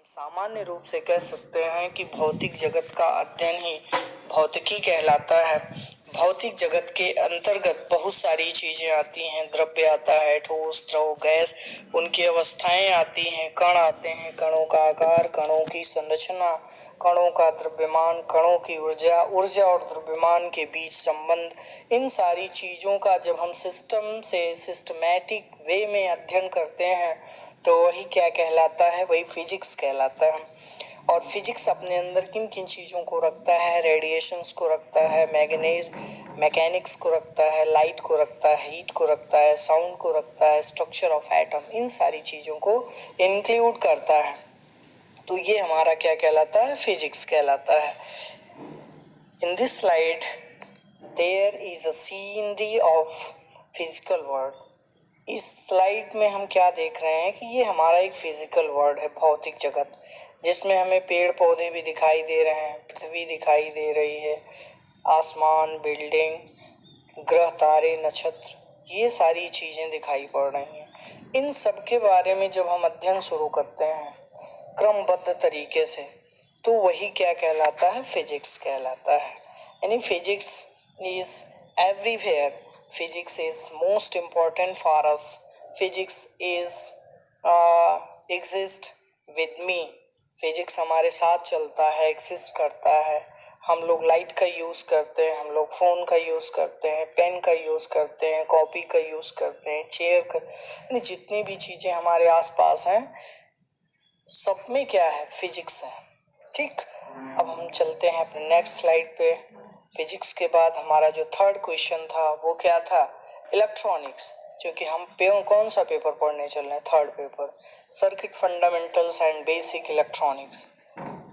सामान्य रूप से कह सकते हैं कि भौतिक जगत का अध्ययन ही भौतिकी कहलाता है। भौतिक जगत के अंतर्गत बहुत सारी चीजें आती हैं। द्रव्य आता है, ठोस, द्रव, गैस, उनकी अवस्थाएं आती हैं, कण आते हैं, कणों का आकार, कणों की संरचना, कणों का द्रव्यमान, कणों की ऊर्जा, ऊर्जा और द्रव्यमान के बीच संबंध। इन सारी चीजों का जब हम सिस्टम से सिस्टमैटिक वे में अध्ययन करते हैं तो वही क्या कहलाता है, वही फिजिक्स कहलाता है। और फिजिक्स अपने अंदर किन किन चीज़ों को रखता है? रेडिएशंस को रखता है, मैकेनिक्स को रखता है, लाइट को रखता है, हीट को रखता है, साउंड को रखता है, स्ट्रक्चर ऑफ एटम, इन सारी चीज़ों को इंक्लूड करता है। तो ये हमारा क्या कहलाता है? फिजिक्स कहलाता है। In this slide there is a scenery of physical world. इस स्लाइड में हम क्या देख रहे हैं कि ये हमारा एक फिजिकल वर्ल्ड है, भौतिक जगत, जिसमें हमें पेड़ पौधे भी दिखाई दे रहे हैं, पृथ्वी दिखाई दे रही है, आसमान, बिल्डिंग, ग्रह, तारे, नक्षत्र, ये सारी चीजें दिखाई पड़ रही हैं। इन सब के बारे में जब हम अध्ययन शुरू करते हैं क्रमबद्ध तरीके से, तो वही क्या कहलाता है? फिजिक्स कहलाता है। यानी physics is everywhere, physics is most important for us, physics is exist with me, physics हमारे साथ चलता है, एग्जिस्ट करता है। हम लोग लाइट का यूज़ करते हैं, हम लोग फ़ोन का यूज़ करते हैं, पेन का यूज़ करते हैं, कॉपी का यूज़ करते हैं, चेयर का, यानी जितनी भी चीज़ें हमारे आसपास हैं सब में क्या है? फिजिक्स है। ठीक, अब हम चलते हैं अपने नेक्स्ट स्लाइड पे। फिजिक्स के बाद हमारा जो थर्ड क्वेश्चन था वो क्या था? इलेक्ट्रॉनिक्स। क्योंकि हम कौन सा पेपर पढ़ने चल रहे हैं? Third paper, circuit fundamentals and basic electronics,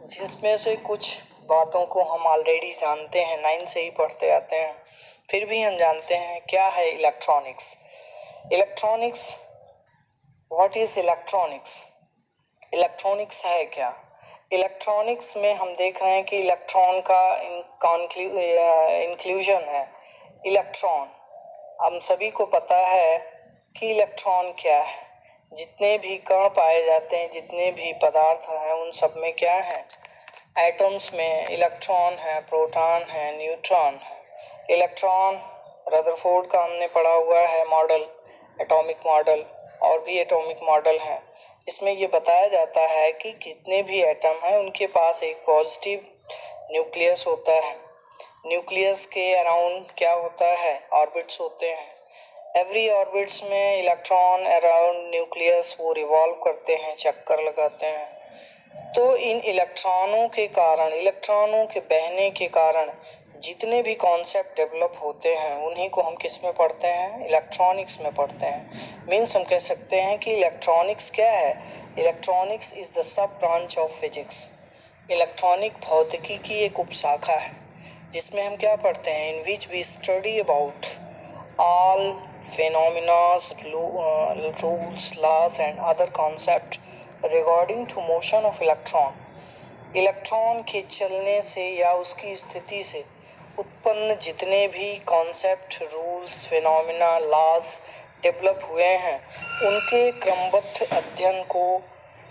जिसमें से कुछ बातों को हम ऑलरेडी जानते हैं, 9 से ही पढ़ते आते हैं, फिर भी हम जानते हैं क्या है electronics. Electronics, what is electronics? Electronics है क्या? इलेक्ट्रॉनिक्स में हम देख रहे हैं कि इलेक्ट्रॉन का इंक्लूजन है। इलेक्ट्रॉन, हम सभी को पता है कि इलेक्ट्रॉन क्या है। जितने भी कण पाए जाते हैं, जितने भी पदार्थ हैं, उन सब में क्या है? एटम्स में इलेक्ट्रॉन है, प्रोटॉन है, न्यूट्रॉन है। इलेक्ट्रॉन, रदरफोर्ड का हमने पढ़ा हुआ है मॉडल, एटॉमिक मॉडल, और भी एटॉमिक मॉडल हैं। इसमें ये बताया जाता है कि कितने भी एटम हैं उनके पास एक पॉजिटिव न्यूक्लियस होता है। न्यूक्लियस के अराउंड क्या होता है? ऑर्बिट्स होते हैं। एवरी ऑर्बिट्स में इलेक्ट्रॉन अराउंड न्यूक्लियस वो रिवॉल्व करते हैं, चक्कर लगाते हैं। तो इन इलेक्ट्रॉनों के कारण, इलेक्ट्रॉनों के बहने के कारण जितने भी कॉन्सेप्ट डेवलप होते हैं उन्हीं को हम किस में पढ़ते हैं? इलेक्ट्रॉनिक्स में पढ़ते हैं। मीन्स हम कह सकते हैं कि इलेक्ट्रॉनिक्स क्या है? Electronics is the sub branch of physics. Electronic भौतिकी की एक उपशाखा है जिसमें हम क्या पढ़ते हैं? In which we study about all phenomena, rules, laws and other concepts regarding to motion of electron। Electron के चलने से या उसकी स्थिति से उत्पन्न जितने भी concept, rules, phenomena, laws develop हुए हैं उनके क्रमबद्ध अध्ययन को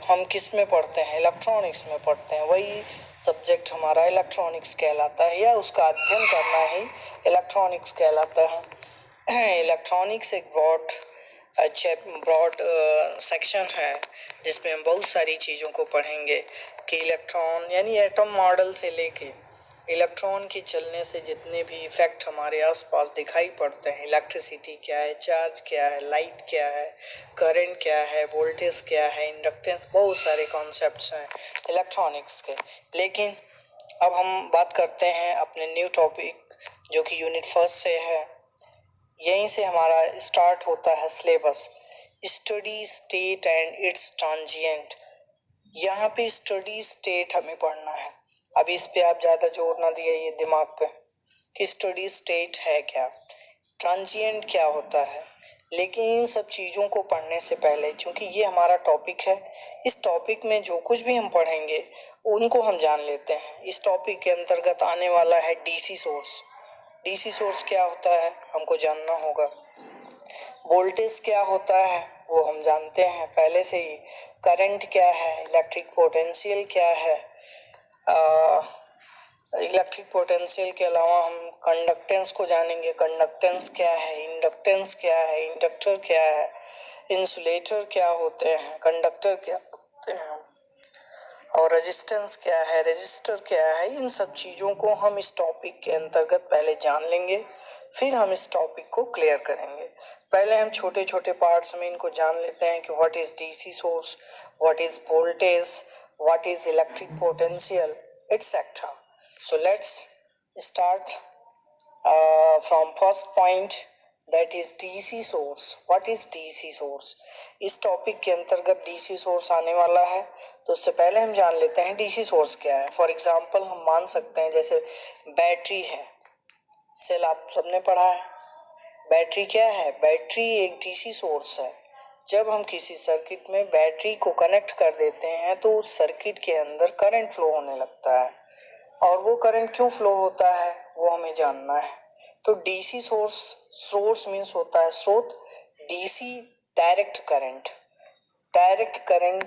हम किस में पढ़ते हैं? इलेक्ट्रॉनिक्स में पढ़ते हैं। वही सब्जेक्ट हमारा इलेक्ट्रॉनिक्स कहलाता है, या उसका अध्ययन करना ही इलेक्ट्रॉनिक्स कहलाता है। इलेक्ट्रॉनिक्स एक ब्रॉड सेक्शन है जिसमें हम बहुत सारी चीज़ों को पढ़ेंगे कि इलेक्ट्रॉन यानी एटम मॉडल से लेके इलेक्ट्रॉन के चलने से जितने भी इफेक्ट हमारे आसपास दिखाई पड़ते हैं, इलेक्ट्रिसिटी क्या है, चार्ज क्या है, लाइट क्या है, करंट क्या है, वोल्टेज क्या है, इंडक्टेंस, बहुत सारे कॉन्सेप्ट्स हैं इलेक्ट्रॉनिक्स के। लेकिन अब हम बात करते हैं अपने न्यू टॉपिक जो कि यूनिट फर्स्ट से है। यहीं से हमारा स्टार्ट होता है syllabus, steady state and it's transient. यहाँ पे स्टडी स्टेट हमें पढ़ना है। अब इस पे आप ज़्यादा जोर ना दिए दिमाग पे कि स्टडी स्टेट है क्या, ट्रांजिएंट क्या होता है। लेकिन इन सब चीज़ों को पढ़ने से पहले, चूँकि ये हमारा टॉपिक है, इस टॉपिक में जो कुछ भी हम पढ़ेंगे उनको हम जान लेते हैं। इस टॉपिक के अंतर्गत आने वाला है डीसी सोर्स। डीसी सोर्स क्या होता है हमको जानना होगा। वोल्टेज क्या होता है वो हम जानते हैं पहले से ही। करंट क्या है, इलेक्ट्रिक पोटेंशियल क्या है। इलेक्ट्रिक पोटेंशियल के अलावा हम कंडक्टेंस को जानेंगे, कंडक्टेंस क्या है, इंडक्टेंस क्या है, इंडक्टर क्या है, इंसुलेटर क्या होते हैं, कंडक्टर क्या होते हैं, और रेजिस्टेंस क्या है, रेजिस्टर क्या है। इन सब चीज़ों को हम इस टॉपिक के अंतर्गत पहले जान लेंगे, फिर हम इस टॉपिक को क्लियर करेंगे। पहले हम छोटे छोटे पार्ट्स में इनको जान लेते हैं कि what is DC source, what is voltage, what is electric potential, etcetera. So let's start from first point, that is DC source. What is DC source? इस टॉपिक के अंतर्गत डीसी सोर्स आने वाला है, तो उससे पहले हम जान लेते हैं डीसी सोर्स क्या है। फॉर एग्जांपल हम मान सकते हैं जैसे बैटरी है, सेल आप सबने पढ़ा है। बैटरी क्या है? बैटरी एक डीसी सोर्स है। जब हम किसी सर्किट में बैटरी को कनेक्ट कर देते हैं तो उस सर्किट के अंदर करंट फ्लो होने लगता है, और वो करंट क्यों फ्लो होता है वो हमें जानना है। तो डीसी सोर्स, सोर्स मीन्स होता है स्रोत, DC direct current, direct current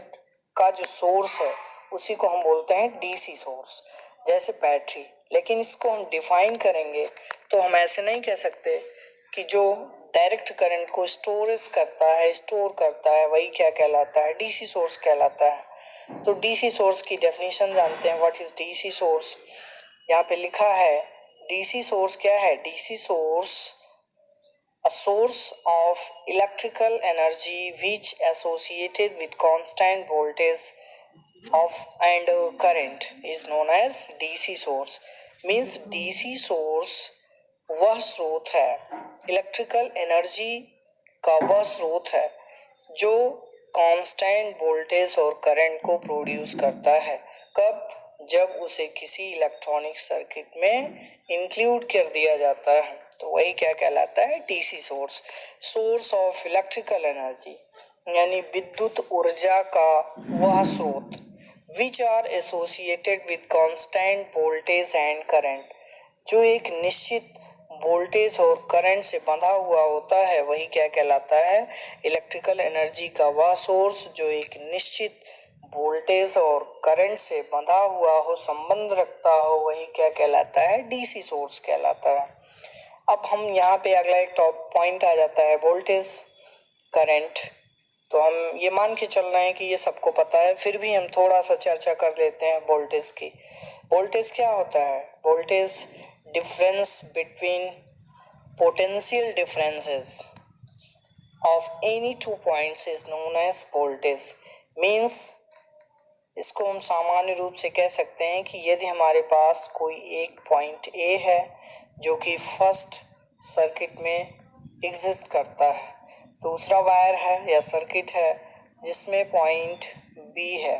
का जो सोर्स है उसी को हम बोलते हैं डीसी सोर्स, जैसे बैटरी। लेकिन इसको हम डिफाइन करेंगे तो हम ऐसे नहीं कह सकते कि जो डायरेक्ट करंट को स्टोरेज करता है, स्टोर करता है, वही क्या कहलाता है, डीसी सोर्स कहलाता है। तो डीसी सोर्स की डेफिनेशन जानते हैं। What is DC source? यहाँ पे लिखा है डीसी सोर्स क्या है? DC source a source of electrical energy which associated with constant voltage of and current is known as DC source. Means DC source वह स्रोत है, इलेक्ट्रिकल एनर्जी का वह स्रोत है जो कांस्टेंट वोल्टेज और करंट को प्रोड्यूस करता है। कब? जब उसे किसी इलेक्ट्रॉनिक सर्किट में इंक्लूड कर दिया जाता है, तो वही क्या कहलाता है? DC source. Source of electrical energy यानी विद्युत ऊर्जा का वह स्रोत, which are associated with constant voltage and current, जो एक निश्चित वोल्टेज और करंट से बंधा हुआ होता है, वही क्या कहलाता है? इलेक्ट्रिकल एनर्जी का वह सोर्स जो एक निश्चित वोल्टेज और करंट से बंधा हुआ हो, संबंध रखता हो, वही क्या कहलाता है? डीसी सोर्स कहलाता है। अब हम यहाँ पे अगला एक टॉप पॉइंट आ जाता है, वोल्टेज, करंट। तो हम ये मान के चल रहे हैं कि ये सबको पता है, फिर भी हम थोड़ा सा चर्चा कर लेते हैं वोल्टेज की। वोल्टेज क्या होता है? Voltage difference between potential differences of any two points is known as voltage। means इसको हम सामान्य रूप से कह सकते हैं कि यदि हमारे पास कोई एक पॉइंट A है जो कि फर्स्ट सर्किट में एग्जिस्ट करता है, दूसरा वायर है या सर्किट है जिसमें पॉइंट B है।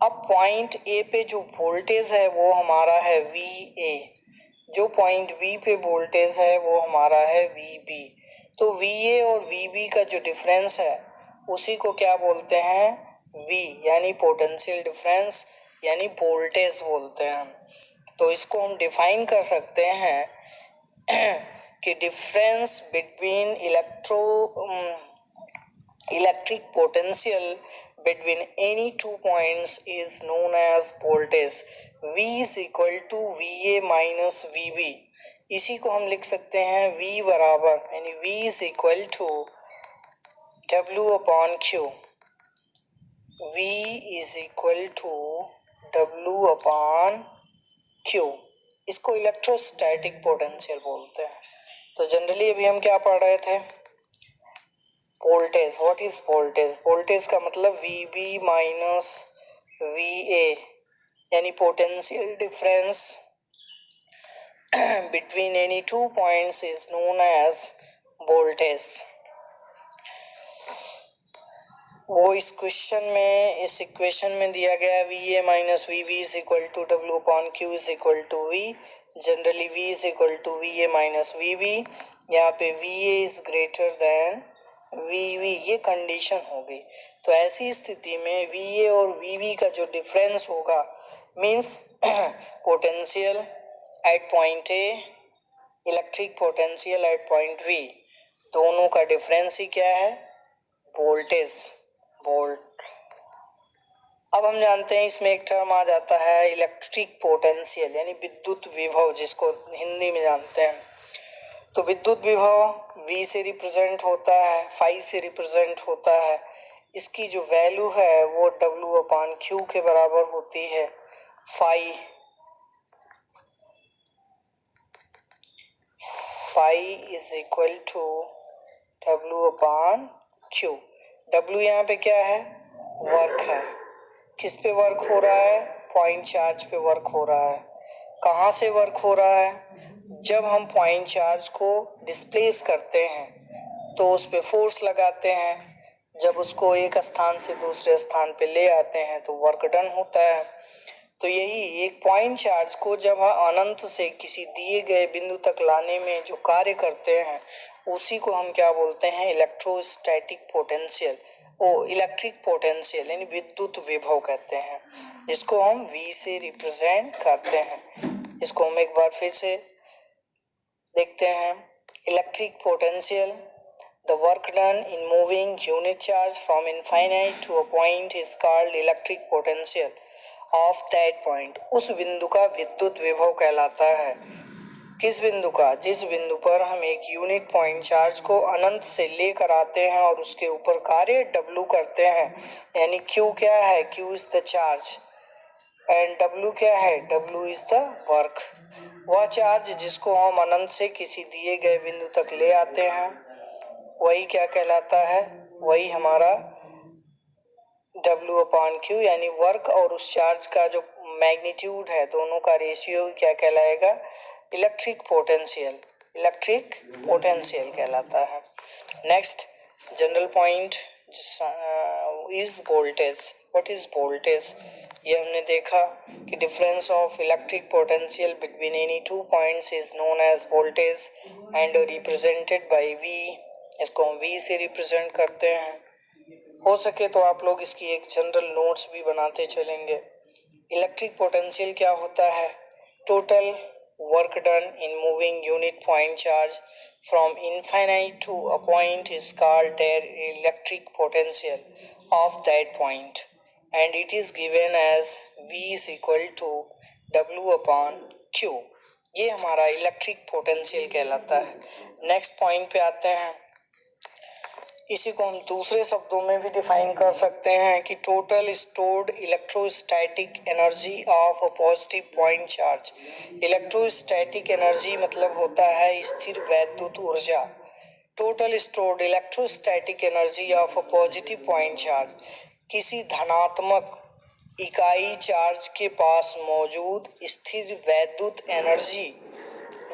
अब पॉइंट A पे जो वोल्टेज है वो हमारा है VA, जो पॉइंट B पे वोल्टेज है वो हमारा है VB। तो VA और VB का जो डिफरेंस है उसी को क्या बोलते हैं? V, यानी पोटेंशियल डिफरेंस, यानी वोल्टेज बोलते हैं। तो इसको हम डिफाइन कर सकते हैं कि difference between electric potential between any two points is known as voltage। V is equal to VA minus VB। इसी को हम लिख सकते हैं V बराबर, यानी V is equal to W upon Q। V is equal to W upon Q। इसको electrostatic potential बोलते हैं। तो जनरली अभी हम क्या पढ़ रहे थे? Voltage. What is voltage? Voltage का मतलब VB माइनस VA, यानी potential difference between any two points is known as voltage. वो इस क्वेश्चन में, इस इक्वेशन में दिया गया है VA minus VB is equal to W upon Q is equal to V। Generally V is equal to VA minus VB। यहाँ पे VA is greater than VB, ये कंडीशन होगी। तो ऐसी स्थिति में VA और VB का जो डिफरेंस होगा, means potential at point A, electric potential at point V, दोनों का डिफरेंस ही क्या है? वोल्टेज। वोल्ट अब हम जानते हैं इसमें एक टर्म आ जाता है इलेक्ट्रिक पोटेंशियल यानी विद्युत विभव, जिसको हिंदी में जानते हैं। तो विद्युत विभव V से रिप्रेजेंट होता है, फाई से रिप्रेजेंट होता है। इसकी जो वैल्यू है वो W/Q के बराबर होती है। Phi is equal to W/Q। W यहाँ पे क्या है? वर्क है। किस पे वर्क हो रहा है? पॉइंट चार्ज पे वर्क हो रहा है। कहाँ से वर्क हो रहा है? जब हम पॉइंट चार्ज को डिस्प्लेस करते हैं तो उस पे फोर्स लगाते हैं। जब उसको एक स्थान से दूसरे स्थान पे ले आते हैं तो वर्क डन होता है। तो यही एक पॉइंट चार्ज को जब हम अनंत से किसी दिए गए बिंदु तक लाने में जो कार्य करते हैं उसी को हम क्या बोलते हैं? Electrostatic potential. इलेक्ट्रिक पोटेंशियल यानी विद्युत विभव कहते हैं, जिसको हम V से रिप्रेजेंट करते हैं। इसको हम एक बार फिर से देखते हैं। Electric potential, the work done in moving unit charge from infinite to a point is called electric potential of that point. उस बिंदु का विद्युत विभव कहलाता है। किस बिंदु का? जिस बिंदु पर हम एक यूनिट पॉइंट चार्ज को अनंत से लेकर आते हैं और उसके ऊपर कार्य W करते हैं। यानी Q क्या है? Q is the charge and W क्या है? W is the work. वह चार्ज जिसको हम अनंत से किसी दिए गए बिंदु तक ले आते हैं वही क्या कहलाता है? वही हमारा W/Q यानी वर्क और उस चार्ज का जो मैग्नीट्यूड है, दोनों का रेशियो क्या कहलाएगा? Electric potential. इलेक्ट्रिक पोटेंशियल कहलाता है। Next general point is voltage. What is voltage? ये हमने देखा कि difference of electric potential between any two points is known as voltage and represented by V। इसको हम V से रिप्रेजेंट करते हैं। हो सके तो आप लोग इसकी एक जनरल नोट्स भी बनाते चलेंगे। इलेक्ट्रिक पोटेंशियल क्या होता है? Total work done in moving unit point charge from infinite to a point is called there electric potential of that point and it is given as V is equal to W/Q। ये हमारा electric potential कहलाता है। Next point पे आते हैं। इसी को हम दूसरे शब्दों में भी डिफाइन कर सकते हैं कि total stored electrostatic energy of a positive point charge. Electrostatic energy मतलब होता है स्थिर वैद्युत ऊर्जा। Total stored electrostatic energy of a positive point charge, किसी धनात्मक इकाई चार्ज के पास मौजूद स्थिर वैद्युत एनर्जी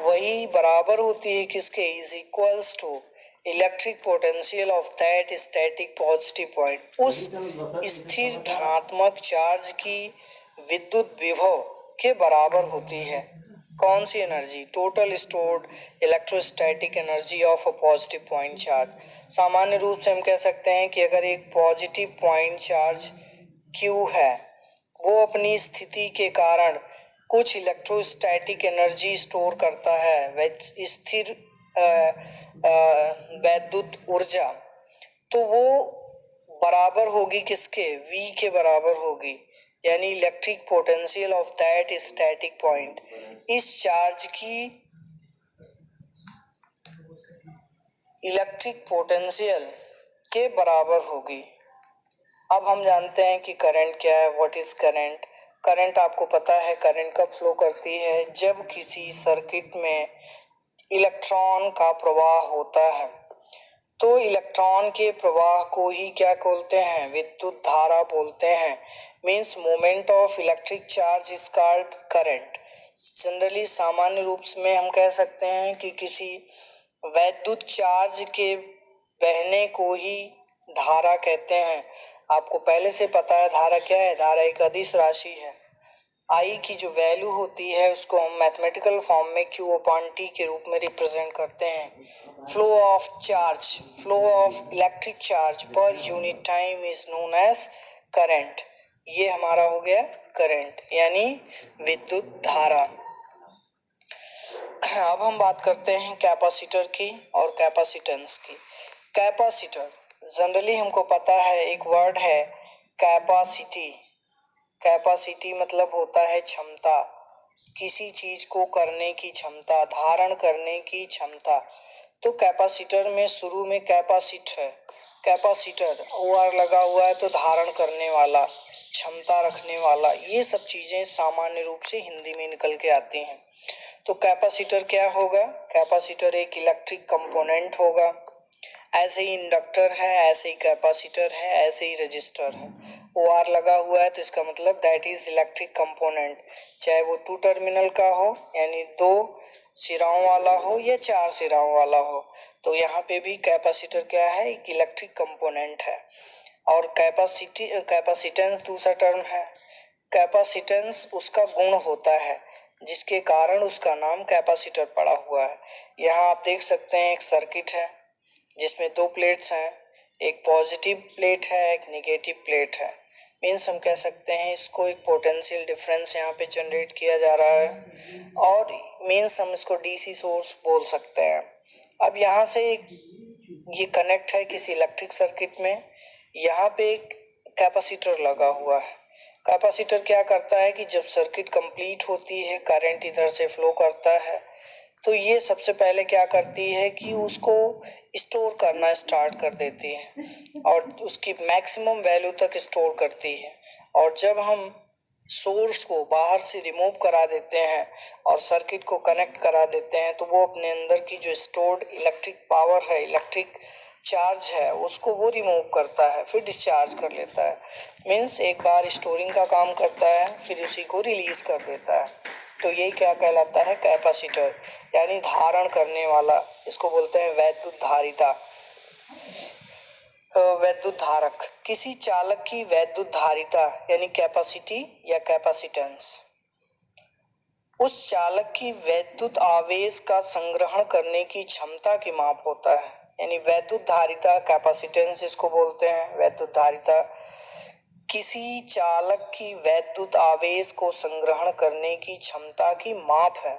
वही बराबर होती है किसके? Is equals to electric potential of that static positive point. उस स्थिर धनात्मक चार्ज की विद्युत विभव के बराबर होती है। कौन सी energy? Total stored electrostatic energy of a positive point charge. सामान्य रूप से हम कह सकते हैं कि अगर एक पॉजिटिव पॉइंट चार्ज Q है, वो अपनी स्थिति के कारण कुछ इलेक्ट्रोस्टैटिक एनर्जी स्टोर करता है, स्थिर वैद्युत ऊर्जा, तो वो बराबर होगी किसके? V के बराबर होगी, यानी electric potential of that static point इस चार्ज की इलेक्ट्रिक पोटेंशियल के बराबर होगी। अब हम जानते हैं कि करंट क्या है। What is current? करंट आपको पता है करंट कब फ्लो करती है? जब किसी सर्किट में इलेक्ट्रॉन का प्रवाह होता है। तो इलेक्ट्रॉन के प्रवाह को ही क्या बोलते हैं? विद्युत धारा बोलते हैं। Means moment of electric charge is called current. Generally सामान्य रूप में हम कह सकते हैं कि किसी वैद्युत चार्ज के बहने को ही धारा कहते हैं। आपको पहले से पता है धारा क्या है? धारा एक अदिश राशि है। I की जो वैल्यू होती है उसको हम मैथमेटिकल फॉर्म में Q/T के रूप में रिप्रेजेंट करते हैं। Flow of charge, flow of electric charge per unit time is known as current. ये हमारा हो गया करंट यानी विद्युत धारा। अब हम बात करते हैं कैपेसिटर की और कैपेसिटेंस की। कैपेसिटर जनरली हमको पता है एक वर्ड है कैपेसिटी। कैपेसिटी मतलब होता है क्षमता, किसी चीज को करने की क्षमता, धारण करने की क्षमता। तो कैपेसिटर में शुरू में कैपेसिट है, कैपेसिटर OR लगा हुआ है तो धारण करने वाला, क्षमता रखने वाला, ये सब चीजें सामान्य रूप से हिंदी में निकल के आती हैं। तो कैपेसिटर क्या होगा? कैपेसिटर एक इलेक्ट्रिक कंपोनेंट होगा। ऐसे ही इंडक्टर है, ऐसे ही कैपेसिटर है, ऐसे ही रजिस्टर है। OR लगा हुआ है तो इसका मतलब दैट इज इलेक्ट्रिक कंपोनेंट, चाहे वो 2 टर्मिनल का हो यानी 2 सिराओं वाला हो या 4 सिराओं वाला हो। तो यहाँ पे भी कैपेसिटर क्या है? एक इलेक्ट्रिक कंपोनेंट है। और कैपेसिटेंस दूसरा टर्म है। कैपेसिटेंस उसका गुण होता है जिसके कारण उसका नाम कैपेसिटर पड़ा हुआ है। यहाँ आप देख सकते हैं एक सर्किट है जिसमें 2 प्लेट्स हैं, एक पॉजिटिव प्लेट है, एक नेगेटिव प्लेट है। मीन्स हम कह सकते हैं इसको एक पोटेंशियल डिफरेंस यहाँ पे जनरेट किया जा रहा है, और मीन्स हम इसको डीसी सोर्स बोल सकते हैं। अब यहाँ से ये कनेक्ट है किसी इलेक्ट्रिक सर्किट में, यहाँ पे एक कैपेसिटर लगा हुआ है। कैपेसिटर क्या करता है कि जब सर्किट कंप्लीट होती है, करंट इधर से फ्लो करता है, तो ये सबसे पहले क्या करती है कि उसको स्टोर करना स्टार्ट कर देती है और उसकी मैक्सिमम वैल्यू तक स्टोर करती है। और जब हम सोर्स को बाहर से रिमूव करा देते हैं और सर्किट को कनेक्ट करा देते हैं तो वो अपने अंदर की जो स्टोर्ड इलेक्ट्रिक पावर है, इलेक्ट्रिक चार्ज है, उसको वो रिमूव करता है, फिर डिस्चार्ज कर लेता है। मीन्स एक बार स्टोरिंग का काम करता है, फिर उसी को रिलीज कर देता है। तो यही क्या कहलाता है? कैपेसिटर, यानी धारण करने वाला। इसको बोलते हैं वैद्युत धारिता, वैद्युत धारक। किसी चालक की वैद्युत धारिता यानी कैपेसिटी या कैपेसिटेंस उस चालक की वैद्युत आवेश का संग्रहण करने की क्षमता की माप होता है। यानी वैद्युत धारिता, कैपेसिटेंस इसको बोलते हैं वैद्युत धारिता, किसी चालक की वैद्युत आवेश को संग्रहण करने की क्षमता की माप है,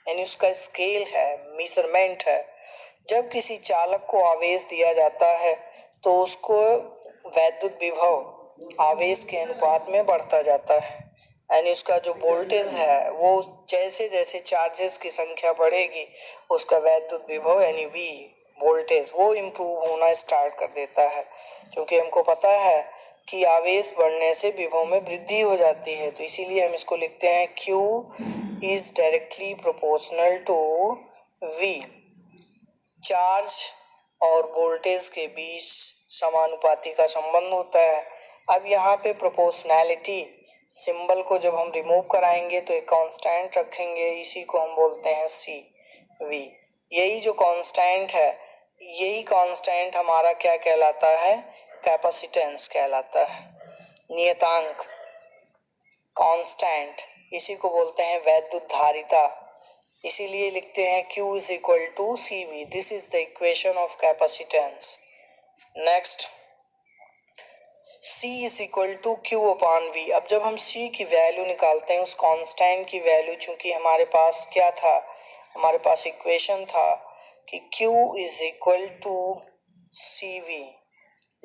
यानी उसका स्केल है, मेजरमेंट है। जब किसी चालक को आवेश दिया जाता है तो उसको वैद्युत विभव आवेश के अनुपात में बढ़ता जाता है, यानी उसका जो वोल्टेज है वो जैसे जैसे चार्जेस की संख्या बढ़ेगी उसका वैद्युत विभव यानी V वोल्टेज वो इम्प्रूव होना स्टार्ट कर देता है। क्योंकि हमको पता है कि आवेश बढ़ने से विभव में वृद्धि हो जाती है, तो इसीलिए हम इसको लिखते हैं Q is directly proportional to V। Charge और वोल्टेज के बीच समानुपाती का संबंध होता है। अब यहाँ पे प्रोपोर्शनैलिटी सिंबल को जब हम रिमूव कराएंगे तो एक कांस्टेंट रखेंगे, इसी को हम बोलते हैं CV। यही जो कांस्टेंट है, यही कांस्टेंट हमारा क्या कहलाता है? कैपेसिटेंस कहलाता है। नियतांक कांस्टेंट, इसी को बोलते हैं वैद्युत धारिता। इसीलिए लिखते हैं Q is equal to CV। This is the equation of capacitance. Next, C is equal to Q upon V। अब जब हम C की वैल्यू निकालते हैं, उस कांस्टेंट की वैल्यू, चूंकि हमारे पास क्या था, हमारे पास इक्वेशन था कि Q is equal to CV,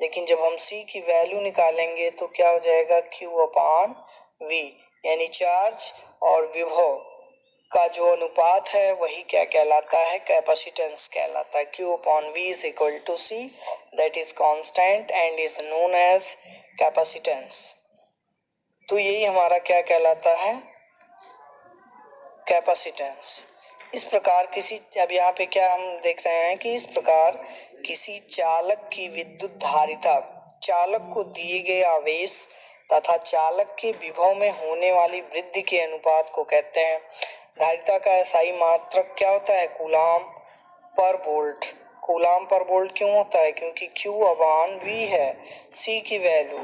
लेकिन जब हम C की वैल्यू निकालेंगे तो क्या हो जाएगा? Q अपॉन V, यानी चार्ज और विभव का जो अनुपात है वही क्या कहलाता है? कैपेसिटेंस कहलाता है। Q upon V is equal to C, that is constant and is known as capacitance. तो यही हमारा क्या कहलाता है? कैपेसिटेंस। इस प्रकार अब यहाँ पे क्या हम देख रहे हैं कि इस प्रकार किसी चालक की विद्युत धारिता चालक को दिए गए आवेश तथा चालक के विभव में होने वाली वृद्धि के अनुपात को कहते हैं। धारिता का एसआई मात्रक क्या होता है? कूलाम पर वोल्ट। कूलाम पर वोल्ट क्यों होता है? क्योंकि Q अपॉन V है C की वैल्यू,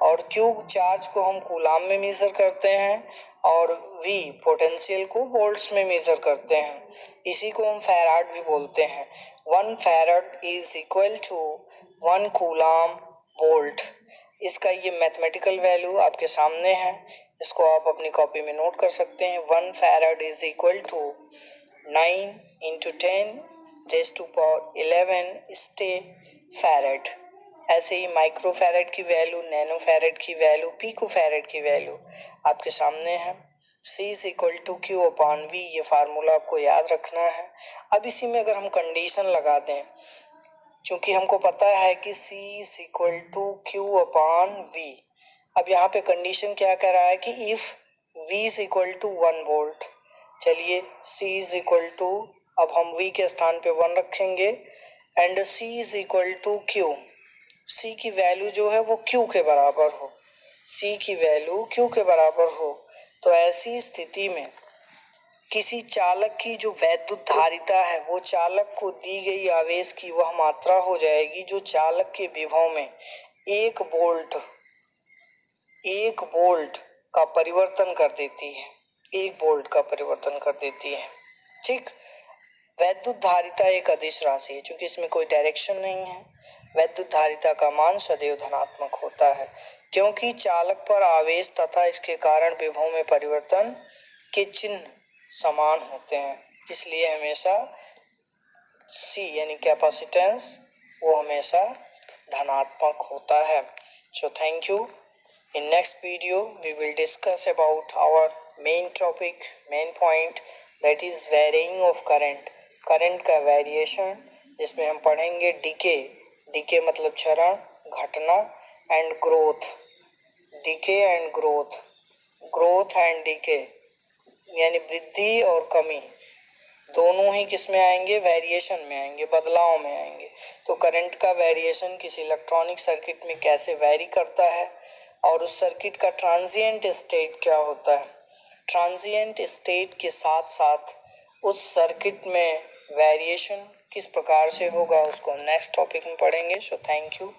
और Q चार्ज को हम कूलाम में मेजर करते हैं और V पोटेंशियल को वोल्ट्स में मेजर करते हैं। इसी को हम फैराड भी बोलते हैं। 1 farad is equal to 1 coulomb volt. इसका ये मैथमेटिकल वैल्यू आपके सामने है, इसको आप अपनी कॉपी में नोट कर सकते हैं। 1 farad is equal to 9 × 10⁻11 statfarad. ऐसे ही माइक्रोफैरेड की वैल्यू, नैनोफैरेड की वैल्यू, पिकोफैरेड की वैल्यू आपके सामने है। C is equal to Q upon V, ये फार्मूला आपको याद रखना है। अब इसी में अगर हम कंडीशन लगा दें, क्योंकि हमको पता है कि C is equal to Q upon V, अब यहाँ पे कंडीशन क्या कह रहा है कि if V is equal to 1 volt, चलिए C इज इक्वल टू, अब हम V के स्थान पे 1 रखेंगे and C is equal to Q, C की वैल्यू जो है वो Q के बराबर हो, C की वैल्यू Q के बराबर हो, तो ऐसी स्थिति में किसी चालक की जो वैद्युत धारिता है वो चालक को दी गई आवेश की वह मात्रा हो जाएगी जो चालक के विभव में 1 वोल्ट का परिवर्तन कर देती है, 1 वोल्ट का परिवर्तन कर देती है। ठीक, वैद्युत धारिता एक अदिश राशि है, क्योंकि इसमें कोई डायरेक्शन नहीं है। वैद्युत धारिता का मान सदैव धनात्मक होता है, क्योंकि चालक पर आवेश तथा इसके कारण विभव में परिवर्तन के चिन्ह समान होते हैं, इसलिए हमेशा C यानी कैपेसिटेंस वो हमेशा धनात्मक होता है। So thank you. In next video we will discuss about our main topic, main point, that is varying of current, current का वेरिएशन, जिसमें हम पढ़ेंगे डीके मतलब क्षरण, घटना, and growth, decay and growth and decay यानी वृद्धि और कमी, दोनों ही किस में आएंगे, वेरिएशन में आएंगे, बदलाव में आएंगे। तो करंट का वेरिएशन किसी इलेक्ट्रॉनिक सर्किट में कैसे वेरी करता है और उस सर्किट का ट्रांजिएंट स्टेट क्या होता है, ट्रांजिएंट स्टेट के साथ साथ उस सर्किट में वेरिएशन किस प्रकार से होगा, उसको नेक्स्ट टॉपिक में पढ़ेंगे। So thank you.